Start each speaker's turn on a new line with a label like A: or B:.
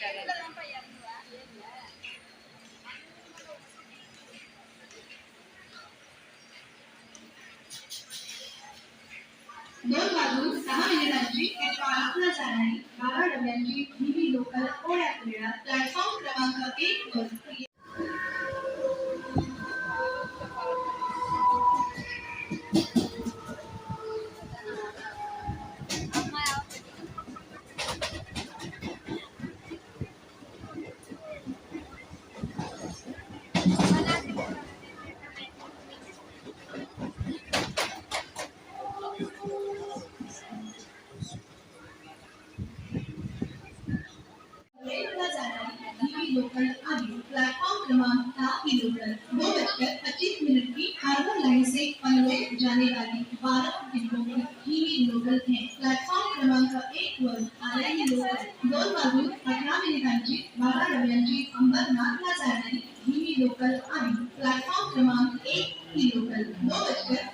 A: 2:06 एचआरला जाणारी 12 डब्यांची हिंदी लोकल पुण्यात वेळा प्लॅटफॉर्म क्रमांक 1 वर लोकल आगे प्लेटफॉर्म क्रमांक 7 की लोकल 2:25 की हार्बर लाइन से पनवेल जाने वाली 12 डिब्बों की हिंदी लोकल है। प्लेटफॉर्म क्रमांक 1 वर आलेली लोकल 2:18 12 डब्यांची अंबरनाथला जाणारी हिंदी लोकल आणि प्लेटफॉर्म क्रमांक 1 की लोकल 2:25